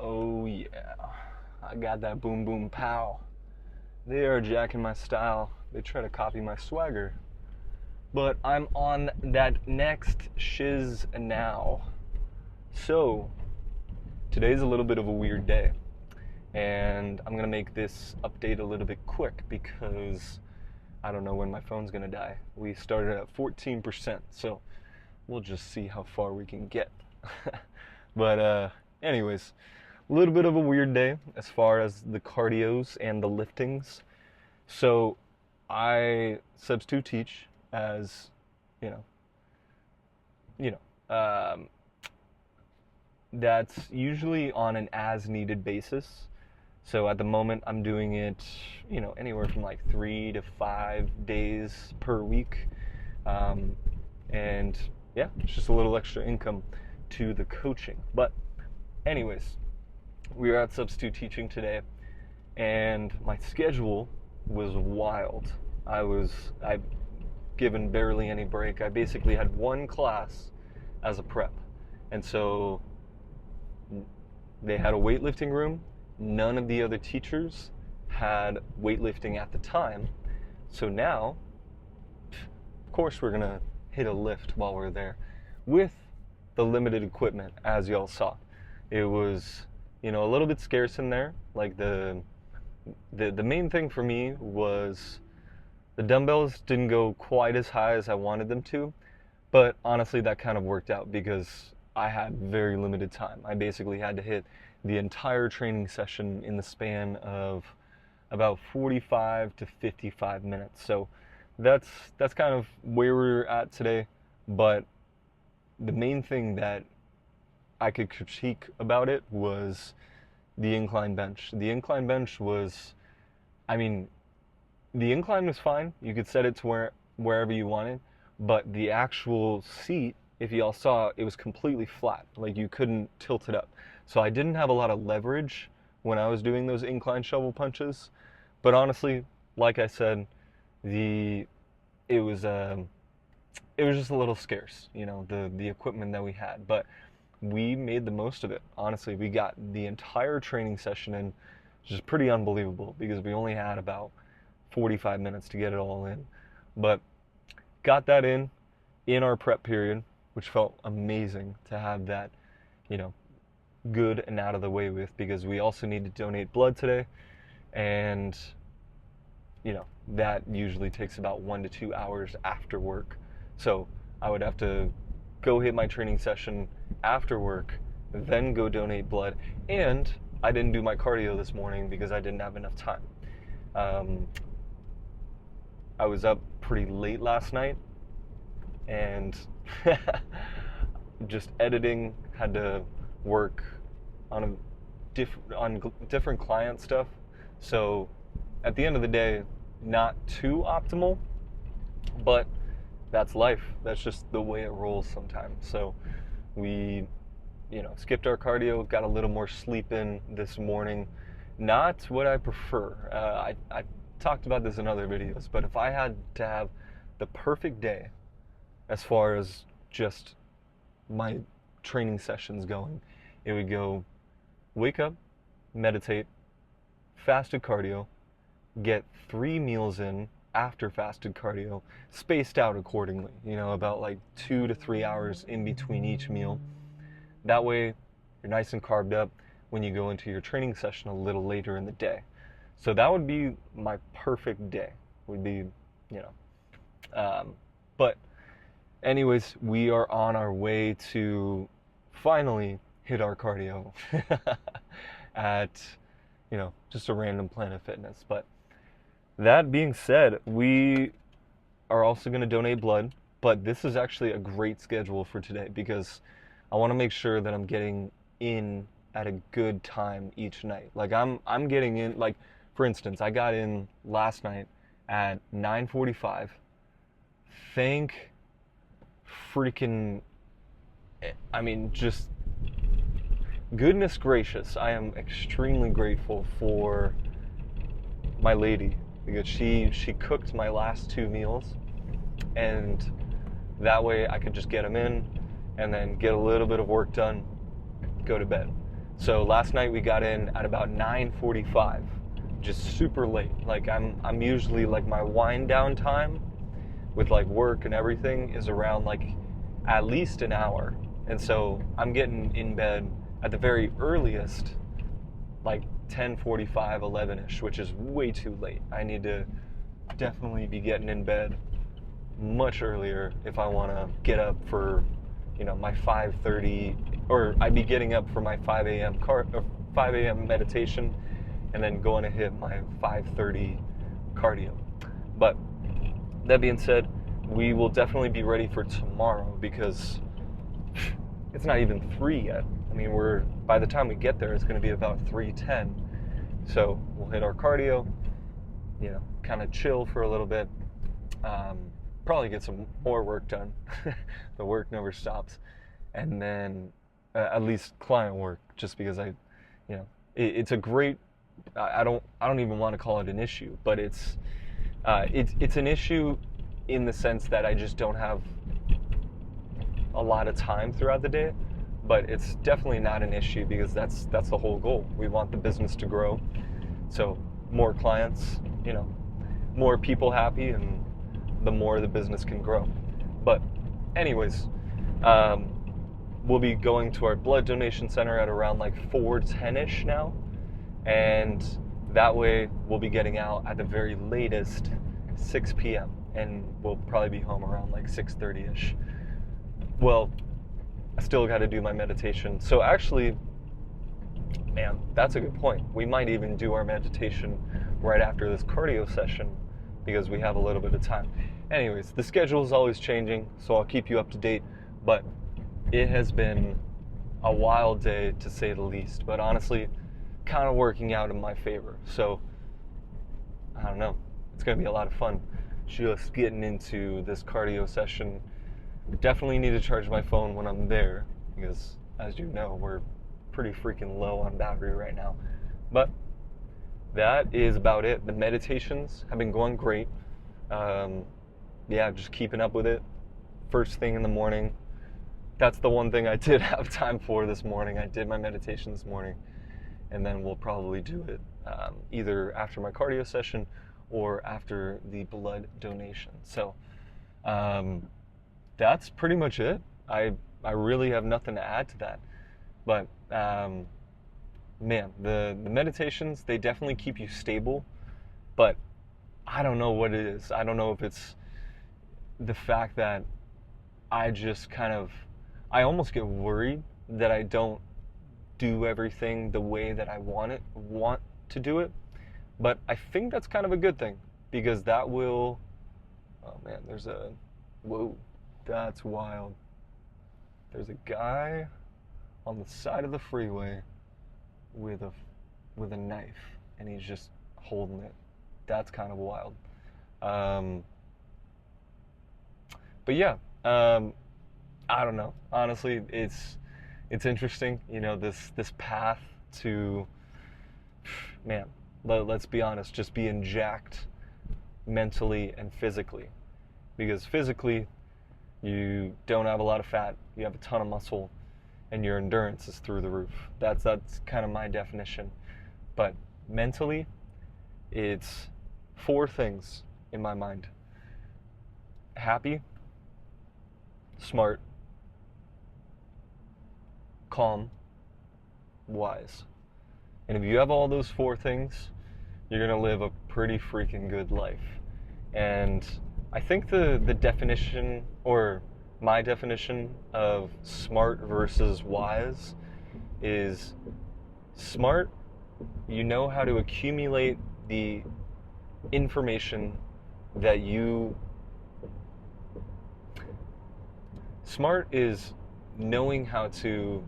Oh yeah, I got that boom boom pow. They are jacking my style. They try to copy my swagger. But I'm on that next shiz now. So, today's a little bit of a weird day. And I'm gonna make this update a little bit quick because I don't know when my phone's gonna die. We started at 14%, so we'll just see how far we can get. But anyways, a little bit of a weird day as far as the cardios and the liftings. So I substitute teach, as you know, that's usually on an as needed basis. So at the moment I'm doing it, anywhere from like 3 to 5 days per week. And yeah, it's just a little extra income to the coaching. But anyways, we were at substitute teaching today, and my schedule was wild. I've given barely any break. I basically had one class as a prep, and so they had a weightlifting room. None of the other teachers had weightlifting at the time, so now, of course, we're gonna hit a lift while we're there with the limited equipment, as y'all saw. It was, a little bit scarce in there. Like the main thing for me was The dumbbells didn't go quite as high as I wanted them to, but honestly that kind of worked out because I had very limited time. I basically had to hit the entire training session in the span of about 45 to 55 minutes. So that's kind of where we're at today. But the main thing that I could critique about it was the incline bench. The incline bench was, I mean, the incline was fine. You could set it to wherever you wanted, but the actual seat, if y'all saw, it was completely flat. Like you couldn't tilt it up. So I didn't have a lot of leverage when I was doing those incline shovel punches. But honestly, like I said, it was just a little scarce, you know, the equipment that we had. But we made the most of it. Honestly, we got the entire training session in, which is pretty unbelievable because we only had about 45 minutes to get it all in. But got that in our prep period, which felt amazing to have that, you know, good and out of the way with, because we also need to donate blood today, and you know, that usually takes about 1 to 2 hours after work. So I would have to go hit my training session after work, then go donate blood, and I didn't do my cardio this morning because I didn't have enough time. I was up pretty late last night and just editing, had to work on different client stuff. So at the end of the day, not too optimal, but that's life. That's just the way it rolls sometimes. So we, you know, skipped our cardio, got a little more sleep in this morning. Not what I prefer. I talked about this in other videos, but if I had to have the perfect day as far as just my training sessions going, it would go wake up, meditate, fasted cardio, get 3 meals in after fasted cardio, spaced out accordingly, you know, about like 2 to 3 hours in between each meal. That way you're nice and carved up when you go into your training session a little later in the day. So that would be my perfect day, would be, you know. But anyways, we are on our way to finally hit our cardio at, you know, just a random Planet Fitness. But that being said, we are also going to donate blood, but this is actually a great schedule for today because I want to make sure that I'm getting in at a good time each night. Like I'm getting in, like, for instance, I got in last night at 9:45. Thank freaking, I mean, just goodness gracious, I am extremely grateful for my lady because she cooked my last 2 meals, and that way I could just get them in and then get a little bit of work done, go to bed. So last night we got in at about 9:45. Just super late. Like I'm usually, like, my wind down time with like work and everything is around like at least an hour. And so I'm getting in bed at the very earliest, like 10:45, 11ish, which is way too late. I need to definitely be getting in bed much earlier if I want to get up for, you know, my 5:30, or I'd be getting up for my 5 a.m. meditation, and then going to hit my 5:30 cardio. But that being said, we will definitely be ready for tomorrow because it's not even 3 yet. I mean, by the time we get there, it's going to be about 3:10. So we'll hit our cardio, you know, kind of chill for a little bit, probably get some more work done. The work never stops. And then at least client work, just because it's a great, I don't even want to call it an issue, but it's an issue in the sense that I just don't have a lot of time throughout the day. But it's definitely not an issue because that's the whole goal. We want the business to grow, so more clients, you know, more people happy, and the more the business can grow. But anyways, we'll be going to our blood donation center at around like 4:10ish now. And that way we'll be getting out at the very latest 6 p.m. and we'll probably be home around like 6:30ish. Well, I still got to do my meditation. So actually, man, that's a good point. We might even do our meditation right after this cardio session because we have a little bit of time. Anyways, the schedule is always changing, so I'll keep you up to date. But it has been a wild day, to say the least. But honestly, kind of working out in my favor. So, I don't know. It's going to be a lot of fun just getting into this cardio session. Definitely need to charge my phone when I'm there because, as you know, we're pretty freaking low on battery right now. But that is about it. The meditations have been going great. Yeah, just keeping up with it. First thing in the morning. That's the one thing I did have time for this morning. I did my meditation this morning. And then we'll probably do it either after my cardio session or after the blood donation. So that's pretty much it. I really have nothing to add to that. But man, the meditations, they definitely keep you stable. But I don't know what it is. I don't know if it's the fact that I just I almost get worried that I don't do everything the way that I want to do it. But I think that's kind of a good thing because that will, oh man, whoa, that's wild. There's a guy on the side of the freeway with a knife and he's just holding it. That's kind of wild. But yeah, I don't know. Honestly, it's interesting, this path to, man, let's be honest, just being jacked mentally and physically. Because physically, you don't have a lot of fat, you have a ton of muscle, and your endurance is through the roof. That's kind of my definition. But mentally, it's 4 things in my mind. Happy, smart, calm, wise. And if you have all those 4 things, you're gonna live a pretty freaking good life. And I think the definition, or my definition of smart versus wise is smart, you know how to accumulate the information that smart is knowing how to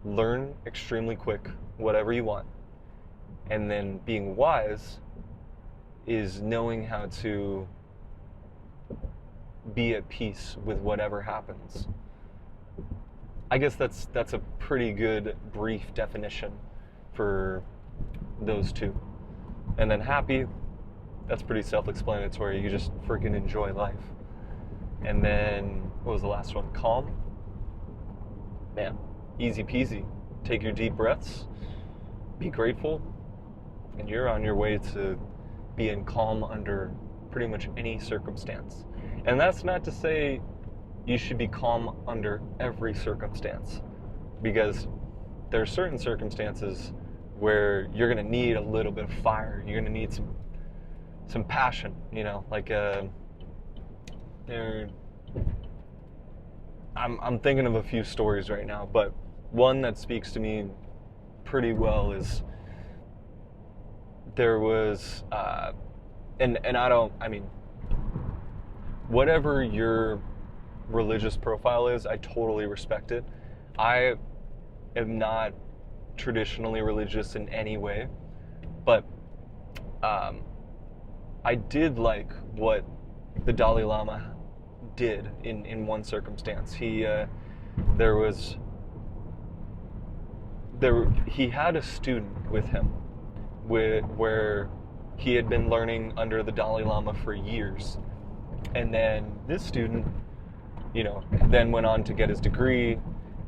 learn extremely quick whatever you want. And then being wise is knowing how to be at peace with whatever happens. I guess that's a pretty good brief definition for those 2. And then happy, that's pretty self-explanatory. You just freaking enjoy life. And then, what was the last one? Calm. Man, easy peasy. Take your deep breaths, be grateful, and you're on your way to being calm under pretty much any circumstance. And that's not to say you should be calm under every circumstance, because there are certain circumstances where you're going to need a little bit of fire. You're going to need some passion, like I'm thinking of a few stories right now, but one that speaks to me pretty well is there was and I mean whatever your religious profile is, I totally respect it. I am not traditionally religious in any way, but I did like what the Dalai Lama did in one circumstance. He had a student with him where he had been learning under the Dalai Lama for years, and then this student then went on to get his degree,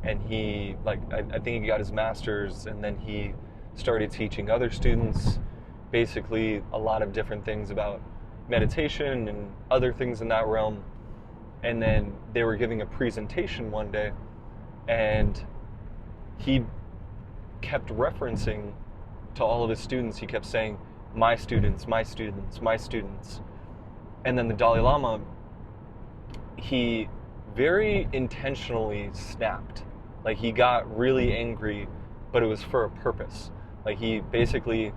and he I think he got his master's, and then he started teaching other students basically a lot of different things about meditation and other things in that realm. And then they were giving a presentation one day, and he kept referencing to all of his students. He kept saying, my students, my students, my students. And then the Dalai Lama, he very intentionally snapped. Like, he got really angry, but it was for a purpose. Like, he basically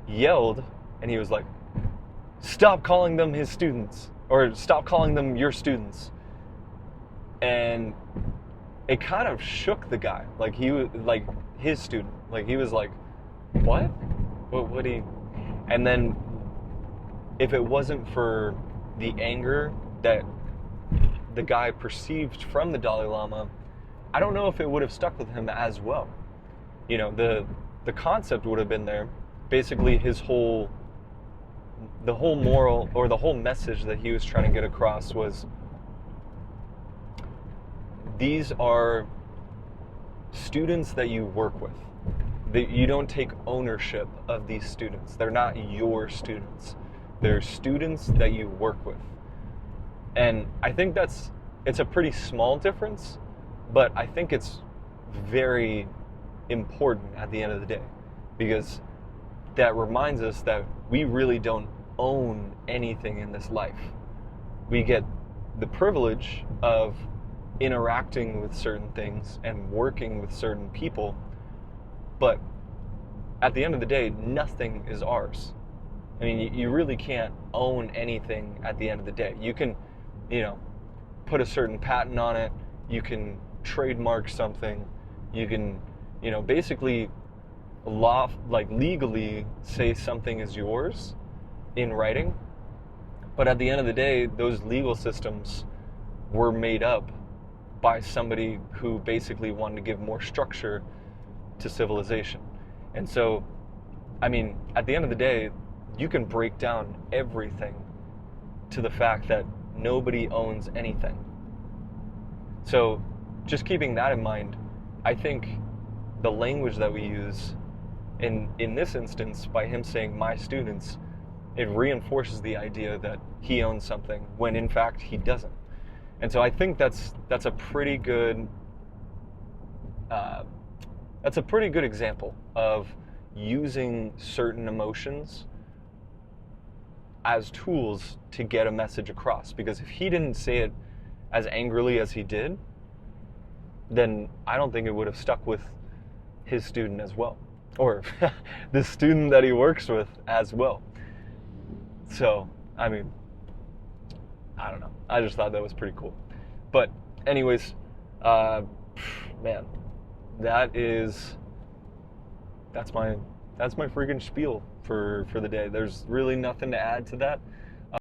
yelled, and he was like, stop calling them his students, or stop calling them your students. And it kind of shook the guy. Like, he was like his student. Like, he was like, what? What would he? And then if it wasn't for the anger that the guy perceived from the Dalai Lama, I don't know if it would have stuck with him as well. You know, the concept would have been there. Basically, the whole moral, or the whole message that he was trying to get across was, these are students that you work with. You don't take ownership of these students. They're not your students. They're students that you work with. And I think it's a pretty small difference, but I think it's very important at the end of the day, because that reminds us that we really don't own anything in this life. We get the privilege of interacting with certain things and working with certain people, but at the end of the day, nothing is ours. I mean, you really can't own anything at the end of the day. You can, put a certain patent on it, you can trademark something, you can, basically legally say something is yours in writing, but at the end of the day, those legal systems were made up by somebody who basically wanted to give more structure to civilization. And so, I mean, at the end of the day, you can break down everything to the fact that nobody owns anything. So, just keeping that in mind, I think the language that we use in this instance, by him saying my students, it reinforces the idea that he owns something when in fact he doesn't. And so I think that's a pretty good example of using certain emotions as tools to get a message across. Because if he didn't say it as angrily as he did, then I don't think it would have stuck with his student as well, or the student that he works with as well. So, I mean, I don't know. I just thought that was pretty cool. But anyways, man, that's my freaking spiel for the day. There's really nothing to add to that.